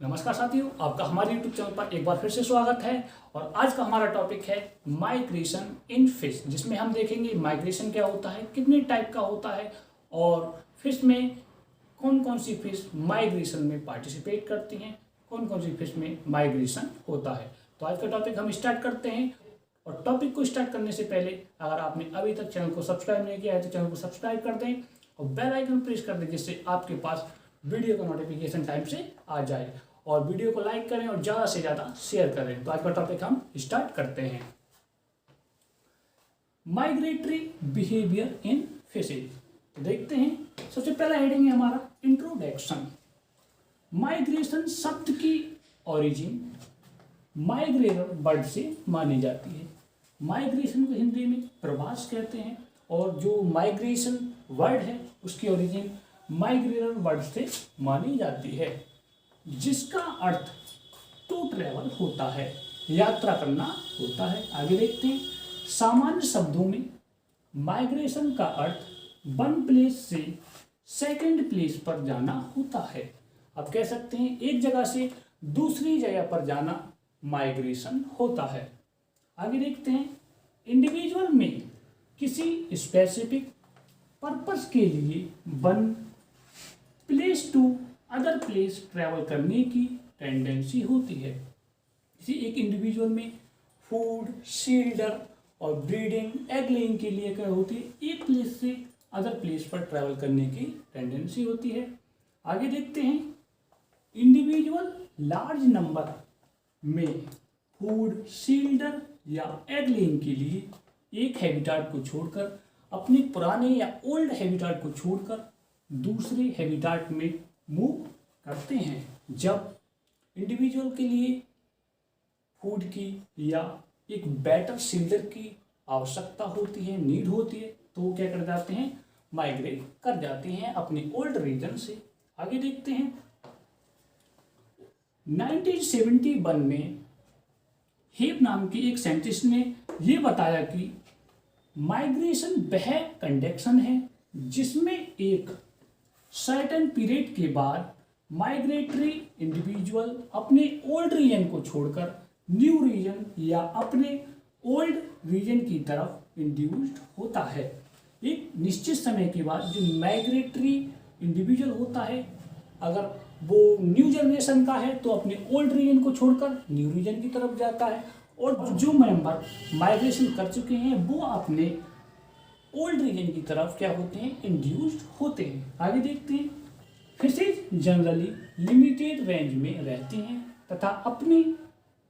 नमस्कार साथियों, आपका हमारे YouTube चैनल पर एक बार फिर से स्वागत है। और आज का हमारा टॉपिक है माइग्रेशन इन फिश, जिसमें हम देखेंगे माइग्रेशन क्या होता है, कितने टाइप का होता है और फिश में कौन कौन सी फिश माइग्रेशन में पार्टिसिपेट करती हैं, कौन कौन सी फिश में माइग्रेशन होता है। तो आज का टॉपिक हम स्टार्ट करते हैं। और टॉपिक को स्टार्ट करने से पहले अगर आपने अभी तक चैनल को सब्सक्राइब नहीं किया है तो चैनल को सब्सक्राइब कर दें और बेल आइकन प्रेस कर दें, जिससे आपके पास वीडियो का नोटिफिकेशन टाइम से आ जाए। और वीडियो को लाइक करें और ज़्यादा से ज़्यादा शेयर करें। तो आज का टॉपिक हम स्टार्ट करते हैं। Migratory behaviour in fishes. तो देखते हैं, सबसे पहला हेडिंग है हमारा इंट्रोडक्शन। माइग्रेशन शब्द की ओरिजिन माइग्रेटर बर्ड से मानी जाती है। माइग्रेशन को हिंदी में प्रवास कहते हैं और जो माइग्रेशन वर्ड है उसकी ओरिजिन माइग्रेटर बर्ड से मानी जाती है, जिसका अर्थ टू ट्रेवल होता है, यात्रा करना होता है। आगे देखते हैं, सामान्य शब्दों में माइग्रेशन का अर्थ वन प्लेस से सेकंड प्लेस पर जाना होता है। अब कह सकते हैं एक जगह से दूसरी जगह पर जाना माइग्रेशन होता है। आगे देखते हैं, इंडिविजुअल में किसी स्पेसिफिक पर्पस के लिए one place to other place travel करने की टेंडेंसी होती है। किसी एक इंडिविजुअल में फूड, शेल्टर और ब्रीडिंग, एग लेइंग के लिए क्या होती है, एक प्लेस से अदर प्लेस पर ट्रैवल करने की टेंडेंसी होती है। आगे देखते हैं, इंडिविजुअल लार्ज नंबर में फूड, शेल्टर या एग लेइंग के लिए एक हैबिटाट को छोड़कर, अपने पुराने या ओल्ड हैबिटाट को छोड़कर दूसरे हैबिटाट में मूव करते हैं। जब इंडिविजुअल के लिए फूड की या एक बेटर शेल्टर की आवश्यकता होती है, नीड होती है, तो वो क्या कर जाते हैं, माइग्रेट कर जाते हैं अपने ओल्ड रीजन से। आगे देखते हैं, 1971 में हेब नाम के एक साइंटिस्ट ने ये बताया कि माइग्रेशन वह कंडीशन है जिसमें एक सर्टेन पीरियड के बाद माइग्रेटरी इंडिविजुअल अपने ओल्ड रीजन को छोड़कर न्यू रीजन या अपने ओल्ड रीजन की तरफ इंड्यूस्ड होता है। एक निश्चित समय के बाद जो माइग्रेटरी इंडिविजुअल होता है, अगर वो न्यू जनरेशन का है तो अपने ओल्ड रीजन को छोड़कर न्यू रीजन की तरफ जाता है, और जो मेंबर माइग्रेशन कर चुके हैं वो अपने ओल्ड रीजन की तरफ क्या होते हैं, इंड्यूस्ड होते हैं। आगे देखते हैं, फिशेज जनरली लिमिटेड रेंज में रहते हैं तथा अपनी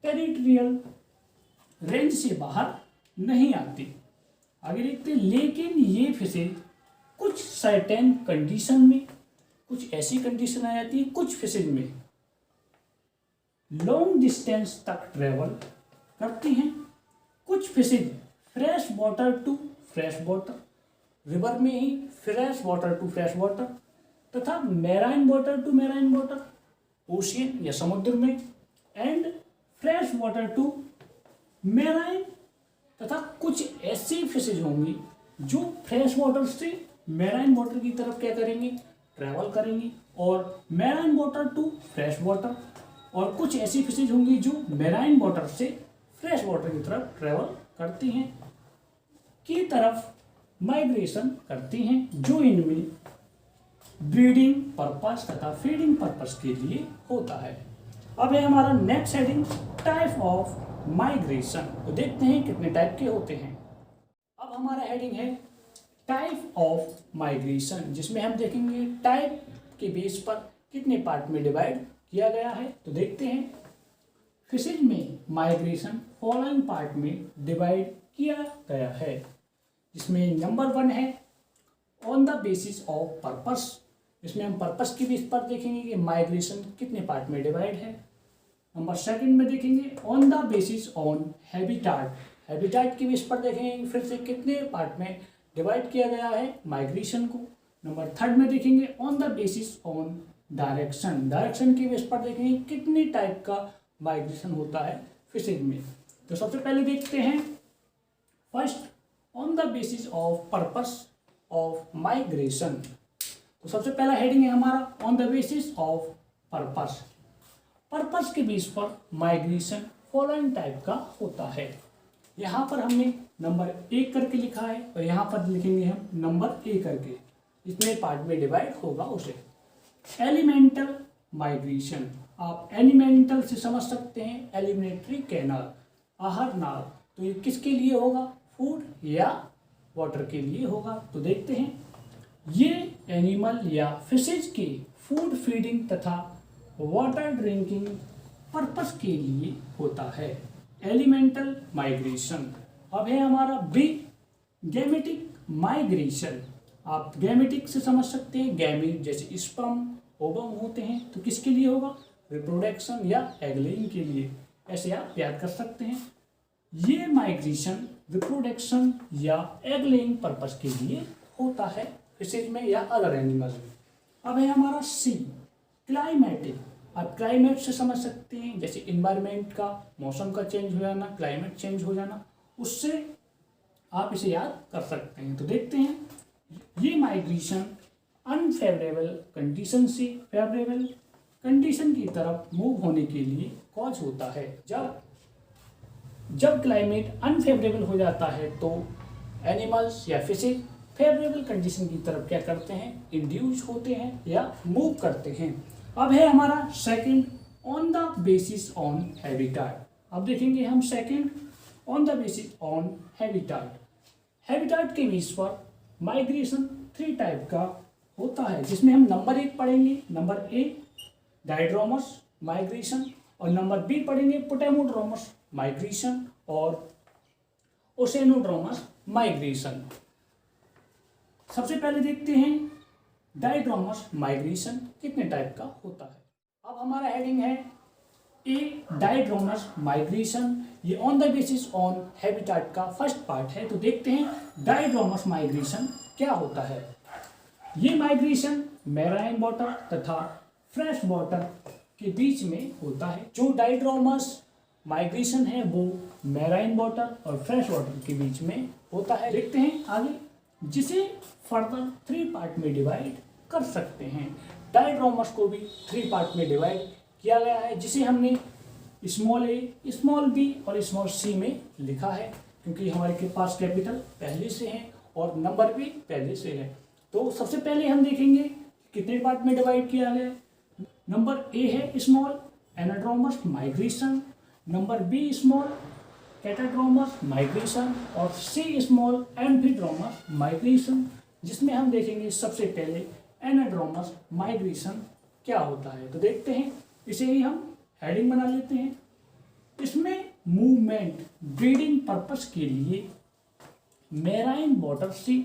टेरिटोरियल रेंज से बाहर नहीं आते। आगे देखते हैं, लेकिन ये फिशेज कुछ सर्टेन कंडीशन में, कुछ ऐसी कंडीशन आ जाती है कुछ फिशेज में लॉन्ग डिस्टेंस तक ट्रेवल करती हैं। कुछ fishes fresh water to fresh water, river में ही fresh water to fresh water, तथा marine water to marine water, ocean या समुद्र में, and fresh water to marine, तथा कुछ ऐसी फिशेज होंगी जो फ्रेश वाटर से मैराइन वाटर की तरफ क्या करेंगे, ट्रैवल करेंगी, और marine water to fresh water, और कुछ ऐसी फिशेज होंगी जो मैराइन वाटर से फ्रेश वाटर की तरफ ट्रैवल करती हैं, की तरफ माइग्रेशन करती हैं, जो इनमें ब्रीडिंग पर्पस तथा फीडिंग पर्पस के लिए होता है। अब है हमारा next heading type of migration. तो देखते हैं कितने टाइप के होते हैं। अब हमारा हेडिंग है टाइप ऑफ माइग्रेशन, जिसमें हम देखेंगे टाइप के बेस पर कितने पार्ट में डिवाइड किया गया है। तो देखते हैं, फिशेज में माइग्रेशन फॉलोइंग पार्ट में डिवाइड किया गया है, जिसमें नंबर 1 है on the basis of purpose. इसमें हम पर्पस के बेस पर देखेंगे कि माइग्रेशन कितने पार्ट में डिवाइड है। नंबर 2 में देखेंगे on the basis on habitat, habitat के बेस पर देखेंगे फिर से कितने पार्ट में डिवाइड किया गया है माइग्रेशन को। नंबर 3 में देखेंगे on the basis on direction, direction के बेस पर देखेंगे कितने टाइप का माइग्रेशन होता है फिशेज में। तो सबसे पहले देखते हैं first on the basis of purpose of migration. तो सबसे पहला हेडिंग है हमारा on the basis of purpose. Purpose के बेस पर माइग्रेशन फॉलोइंग टाइप का होता है। यहाँ पर हमने नंबर 1 करके लिखा है और यहाँ पर लिखेंगे हम नंबर ए करके, जितने पार्ट में डिवाइड होगा उसे। एलिमेंटल माइग्रेशन, आप एलिमेंटल से समझ सकते हैं एलिमिनेटरी कैनाल, आहार नाल, तो ये किसके लिए होगा, फूड या वाटर के लिए होगा। तो देखते हैं, ये एनिमल या फिशेज के फूड फीडिंग तथा वाटर ड्रिंकिंग पर्पस के लिए होता है, एलिमेंटल माइग्रेशन। अब है हमारा बी, गैमेटिक माइग्रेशन। आप गैमेटिक से समझ सकते हैं, गैमेट जैसे स्पर्म ओवम होते हैं, तो किसके लिए होगा, रिप्रोडक्शन या एग लेइंग के लिए, ऐसे आप याद कर सकते हैं। ये माइग्रेशन रिप्रोडक्शन या एग लेइंग पर्पस के लिए होता है फिशेज में या अदर एनिमल्स में। अब है हमारा सी, क्लाइमेटिक। आप क्लाइमेट से समझ सकते हैं, जैसे इन्वायरमेंट का, मौसम का चेंज हो जाना, क्लाइमेट चेंज हो जाना, उससे आप इसे याद कर सकते हैं। तो देखते हैं, ये माइग्रेशन अनफेवरेबल कंडीशन से फेवरेबल कंडीशन की तरफ मूव होने के लिए कॉज होता है। जब क्लाइमेट अनफेवरेबल हो जाता है तो एनिमल्स या फिशेज फेवरेबल कंडीशन की तरफ क्या करते हैं, इंड्यूस होते हैं या मूव करते हैं। अब है हमारा second, on the basis on habitat. अब देखेंगे हम second, on the basis on habitat. Habitat के बेस पर माइग्रेशन 3 टाइप का होता है, जिसमें हम नंबर 1 पढ़ेंगे, नंबर ए डायड्रोमस माइग्रेशन, और नंबर बी पढ़ेंगे पोटेमोड्रोमस माइग्रेशन और ओसेनोड्रोमस माइग्रेशन। सबसे पहले देखते हैं डायड्रोमस माइग्रेशन कितने टाइप का होता है। अब हमारा हेडिंग है ए, डायड्रोमस माइग्रेशन। ये on the basis on habitat का फर्स्ट पार्ट है। तो देखते हैं डायड्रोमस माइग्रेशन क्या होता है। ये माइग्रेशन मैराइन वाटर तथा फ्रेश वाटर के बीच में होता है। जो डायड्रोमस माइग्रेशन है वो मैराइन वाटर और फ्रेश वाटर के बीच में होता है। देखते हैं आगे, जिसे फर्दर 3 पार्ट में डिवाइड कर सकते हैं। डायड्रोमस को भी 3 पार्ट में डिवाइड किया गया है, जिसे हमने स्मॉल ए, स्मॉल बी और स्मॉल सी में लिखा है, क्योंकि हमारे के पास कैपिटल पहले से है और नंबर भी पहले से है। तो सबसे पहले हम देखेंगे कितने पार्ट में डिवाइड किया गया है। नंबर ए है small anadromous migration, number B small catadromous migration और सी स्मॉल एम्फीड्रोमस माइग्रेशन, जिसमें हम देखेंगे सबसे पहले एनाड्रोमस माइग्रेशन क्या होता है। तो देखते हैं, इसे ही हम हेडिंग बना लेते हैं। इसमें मूवमेंट ब्रीडिंग पर्पस के लिए मैराइन वाटर से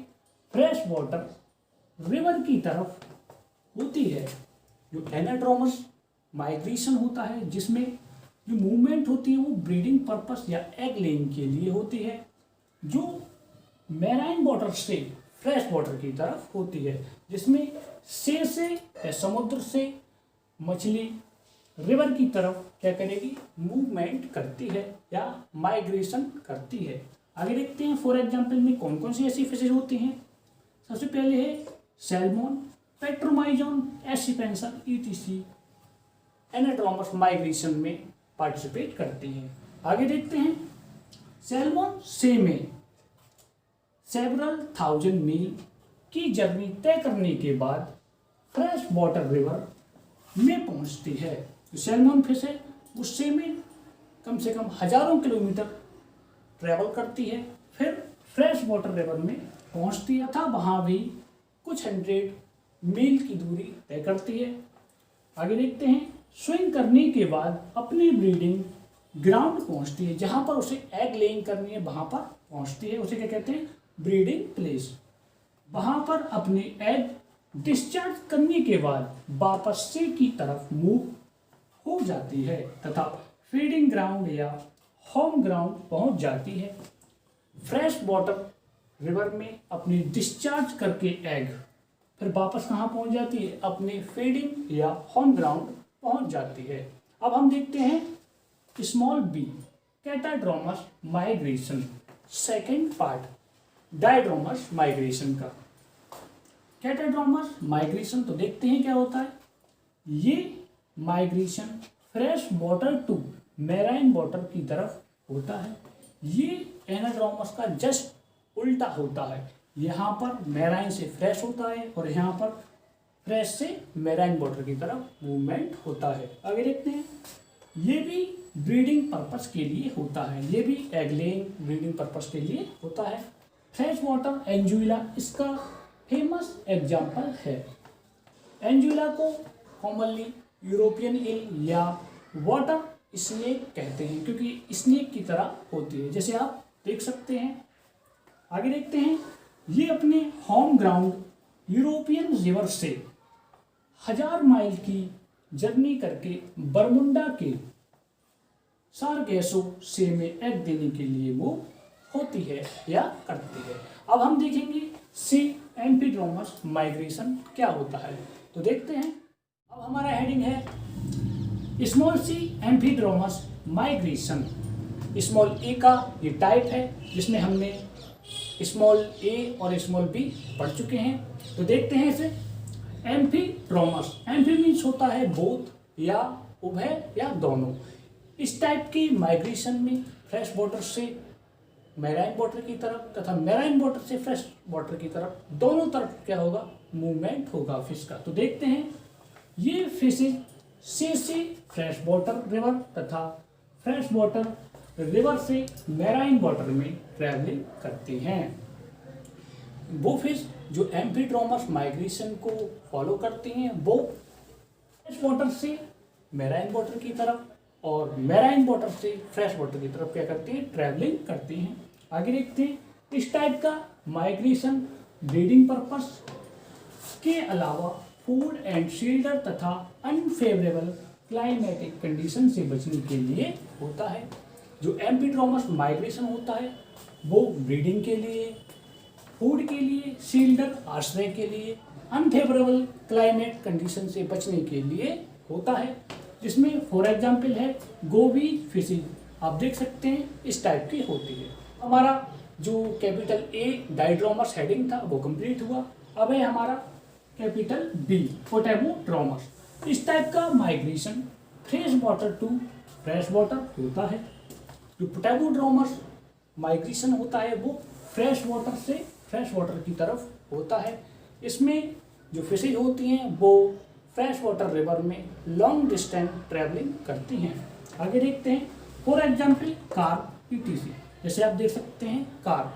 फ्रेश वाटर रिवर की तरफ होती है। जो एनाड्रोमस माइग्रेशन होता है, जिसमें जो मूवमेंट होती है वो ब्रीडिंग पर्पस या एग लेइंग के लिए होती है, जो मैराइन वाटर से फ्रेश वाटर की तरफ होती है, जिसमें से या समुद्र से मछली रिवर की तरफ क्या करेगी, मूवमेंट करती है या माइग्रेशन करती है। आगे देखते हैं, फॉर एग्जांपल में कौन कौन सी ऐसी फिशेज होती हैं। सबसे पहले है salmon, Petromyzon, Acipenser etc anadromous migration में पार्टिसिपेट करती हैं। आगे देखते हैं, सैल्मन से में सेवरल थाउजेंड मील की जर्नी तय करने के बाद फ्रेश वाटर रिवर में पहुंचती है। जो सैल्मन फिश है उससे में कम से कम हजारों किलोमीटर ट्रैवल करती है, फिर फ्रेश वाटर रिवर में पहुंचती है तथा वहाँ भी कुछ 100 मील की दूरी तय करती है। आगे देखते हैं, स्विंग करने के बाद अपनी ब्रीडिंग ग्राउंड पहुंचती है, जहाँ पर उसे एग लेइंग करनी है वहाँ पर पहुंचती है, उसे क्या कहते हैं, ब्रीडिंग प्लेस। वहाँ पर अपने एग डिस्चार्ज करने के बाद वापस से की तरफ मूव हो जाती है तथा फीडिंग ग्राउंड या होम ग्राउंड पहुंच जाती है। फ्रेश वाटर रिवर में अपनी डिस्चार्ज करके एग फिर वापस कहाँ पहुंच जाती है, अपने फीडिंग या होम ग्राउंड पहुंच जाती है। अब हम देखते हैं small B, catadromous migration, second part diadromous migration का। कैटाड्रोमस माइग्रेशन तो देखते हैं क्या होता है। ये migration fresh water to marine water की तरफ होता है। ये एनाड्रोमस का जस्ट उल्टा होता है। यहाँ पर मैराइन से फ्रेश होता है और यहाँ पर फ्रेश से मैराइन वाटर की तरफ मूवमेंट होता है। आगे देखते हैं, ये भी ब्रीडिंग पर्पस के लिए होता है। ये भी एग लेइंग ब्रीडिंग पर्पस के लिए होता है। फ्रेश वाटर एंजुइला इसका फेमस एग्जाम्पल है। एंजुइला को कॉमनली यूरोपियन ईल या वाटर स्नेक कहते हैं, क्योंकि स्नेक की तरह होती है, जैसे आप देख सकते हैं। आगे देखते हैं, ये अपने होम ग्राउंड यूरोपियन रिवर से 1000 माइल की जर्नी करके बरमुंडा के सारगैसो से में एग देने के लिए मूव होती है या करती है। अब हम देखेंगे सी एम्फीड्रोमस माइग्रेशन क्या होता है, तो देखते हैं। अब हमारा हेडिंग है स्मॉल सी एम्फीड्रोमस माइग्रेशन। स्मॉल ए का ये टाइप है, जिसमें हमने स्मॉल ए और स्मॉल बी पढ़ चुके हैं। तो देखते हैं इसे। एम्फीड्रोमस, एम्फी मीन्स होता है बोथ या उभय या दोनों। इस टाइप की माइग्रेशन में फ्रेश वाटर से मैराइन वाटर की तरफ तथा मैराइन वाटर से फ्रेश वाटर की तरफ, दोनों तरफ क्या होगा, मूवमेंट होगा फिश का। तो देखते हैं, ये फिशेज से फ्रेश वाटर रिवर तथा फ्रेश वाटर रिवर से मैराइन वाटर में ट्रैवलिंग करती हैं। वो फिश जो एम्फीड्रोमस माइग्रेशन को फॉलो करती हैं वो फ्रेश वाटर से मैराइन वाटर की तरफ और मैराइन वाटर से फ्रेश वाटर की तरफ क्या करती हैं, ट्रैवलिंग करती हैं। आगे देखते हैं, इस टाइप का माइग्रेशन ब्रीडिंग पर्पस के अलावा फूड एंड शेल्टर तथा अनफेवरेबल क्लाइमेटिक कंडीशन से बचने के लिए होता है। जो एम्फीड्रोमस माइग्रेशन होता है वो ब्रीडिंग के लिए, फूड के लिए, शेल्टर आश्रय के लिए, अनफेवरेबल क्लाइमेट कंडीशन से बचने के लिए होता है, जिसमें फॉर एग्जांपल है गोबी फिशिंग। आप देख सकते हैं इस टाइप की होती है। हमारा जो कैपिटल ए डाइड्रोमस हेडिंग था वो कंप्लीट हुआ। अब है हमारा कैपिटल बी पोटैबोड्रोमस। इस टाइप का migration fresh water to fresh water होता है। जो पोटैबोड्रोमस माइग्रेशन होता है वो फ्रेश वाटर से फ्रेश वाटर की तरफ होता है। इसमें जो फिशेज होती हैं वो फ्रेश वाटर रिवर में लॉन्ग डिस्टेंस ट्रैवलिंग करती हैं। आगे देखते हैं, फॉर एग्जाम्पल कार्प पीटीसी, जैसे आप देख सकते हैं कार्प,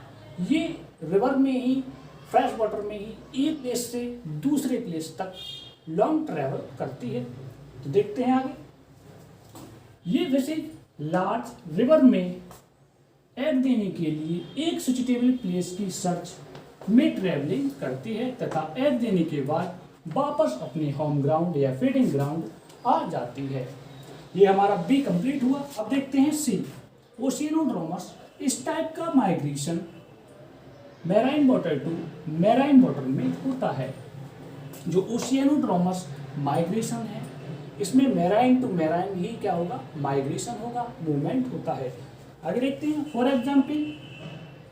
ये रिवर में ही फ्रेश वाटर में ही एक प्लेस से दूसरे प्लेस तक लॉन्ग ट्रैवल करती है। तो देखते हैं आगे, ये फिशेज लार्ज रिवर में एग देने के लिए एक सुटेबल प्लेस की सर्च में ट्रैवलिंग करती है तथा एग देने के बाद वापस अपने होम ग्राउंड या फीडिंग ग्राउंड आ जाती है। ये हमारा बी कंप्लीट हुआ। अब देखते हैं सी ओशियनोड्रोमस। इस टाइप का migration marine water to marine water में होता है। जो ओशियनोड्रोमस माइग्रेशन है इसमें मैराइन टू मैराइन ही क्या होगा, माइग्रेशन होगा, मूवमेंट होता है। आगे देखते हैं, फॉर एग्जाम्पल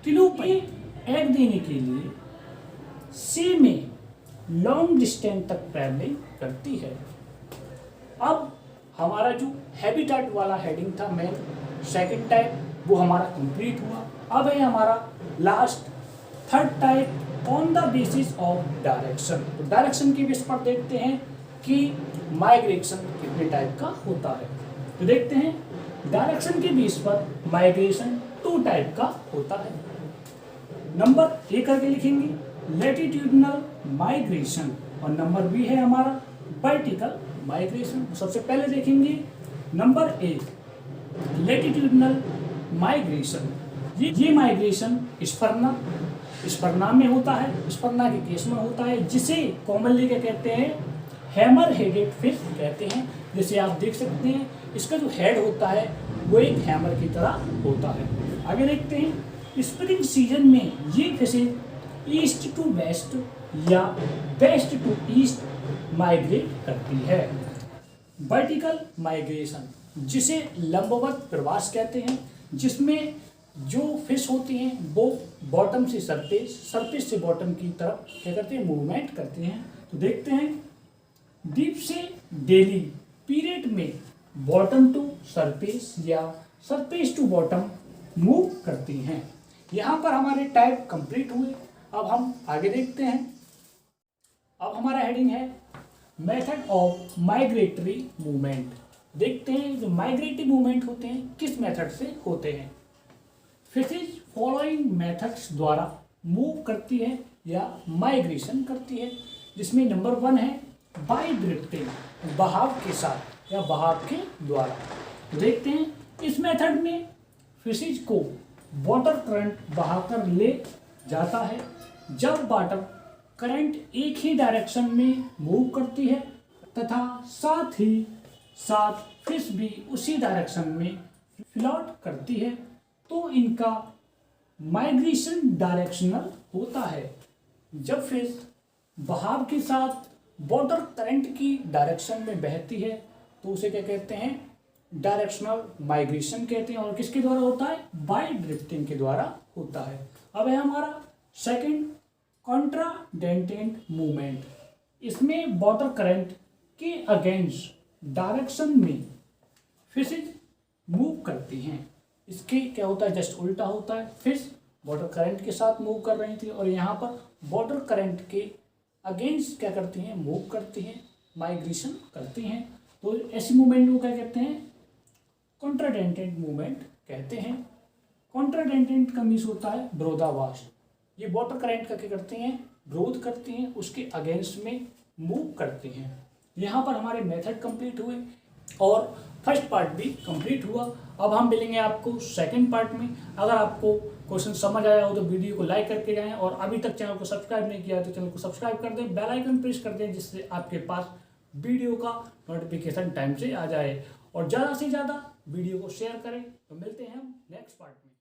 टिलूपी एग देने के लिए सी में लॉन्ग डिस्टेंस तक ट्रैवलिंग करती है। अब हमारा जो हैबिटेट वाला हेडिंग था मेन सेकंड टाइप वो हमारा कंप्लीट हुआ। अब है हमारा last third type on the basis of direction. तो डायरेक्शन के बेस पर देखते हैं कि माइग्रेशन कितने टाइप का होता है। तो देखते हैं, डायरेक्शन के बेस पर माइग्रेशन 2 टाइप का होता है। नंबर ए करके लिखेंगे लैटिट्यूडनल माइग्रेशन और नंबर बी है हमारा वर्टिकल माइग्रेशन। सबसे पहले देखेंगे नंबर ए लैटिट्यूडनल माइग्रेशन। ये माइग्रेशन स्पर्ना में होता है, स्पर्ना के केस में होता है, जिसे कॉमनली क्या कहते हैं, हैमर हेडेड फिश कहते हैं। जैसे आप देख सकते हैं इसका जो हेड होता है वो एक हैमर की तरह होता है। आगे देखते हैं, स्प्रिंग सीजन में ये फिशेज ईस्ट टू वेस्ट या वेस्ट टू ईस्ट माइग्रेट करती है। वर्टिकल माइग्रेशन जिसे लंबवत प्रवास कहते हैं, जिसमें जो फिश होती हैं वो बॉटम से सरफेस से बॉटम की तरफ क्या करते हैं, मूवमेंट करते हैं। तो देखते हैं, डीप से डेली पीरियड में बॉटम टू सरफेस या सरफेस टू बॉटम मूव करती हैं। यहाँ पर हमारे टाइप कंप्लीट हुए। अब हम आगे देखते हैं। अब हमारा हेडिंग है मेथड ऑफ माइग्रेटरी मूवमेंट। देखते हैं जो माइग्रेटरी मूवमेंट होते हैं किस मेथड से होते हैं। फिशेज फॉलोइंग मेथड्स द्वारा मूव करती है या माइग्रेशन करती है, जिसमें नंबर 1 है बाय ड्रिफ्टिंग, बहाव के साथ या बहाव के द्वारा। तो देखते हैं इस मेथड में फिशेज को वाटर करंट बहाकर ले जाता है। जब वाटर करंट एक ही डायरेक्शन में मूव करती है तथा साथ ही साथ फिश भी उसी डायरेक्शन में फ्लोट करती है, तो इनका माइग्रेशन डायरेक्शनल होता है। जब फिश बहाव के साथ वाटर करंट की डायरेक्शन में बहती है तो उसे क्या कहते हैं, डायरेक्शनल माइग्रेशन कहते हैं। और किसके द्वारा होता है, बाय ड्रिफ्टिंग के द्वारा होता है। अब है हमारा सेकंड कॉन्ट्राडेंटेंट मूवमेंट। इसमें वाटर करंट के अगेंस्ट डायरेक्शन में फिशेज मूव करती हैं। इसके क्या होता है, जस्ट उल्टा होता है। फिश वाटर करंट के साथ मूव कर रही थी और यहाँ पर वाटर करंट के अगेंस्ट क्या करती हैं, मूव करती हैं, माइग्रेशन करती हैं। तो ऐसी मूवमेंट को क्या कहते हैं, कॉन्ट्राडेंटेंट मूवमेंट कहते हैं। कॉन्ट्राडेंटेंट का मीन्स होता है विरोधाभास। ये वाटर करंट का क्या करती हैं, विरोध करती हैं, उसके अगेंस्ट में मूव करती हैं। यहाँ पर हमारे मेथड कंप्लीट हुए और फर्स्ट पार्ट भी कंप्लीट हुआ। अब हम मिलेंगे आपको सेकंड पार्ट में। अगर आपको क्वेश्चन समझ आया हो तो वीडियो को लाइक करके जाएं और अभी तक चैनल को सब्सक्राइब नहीं किया तो चैनल को सब्सक्राइब कर दें, बेल आइकन प्रेस कर दें, जिससे आपके पास वीडियो का नोटिफिकेशन टाइम से आ जाए। और ज़्यादा से ज़्यादा वीडियो को शेयर करें। तो मिलते हैं हम नेक्स्ट पार्ट में।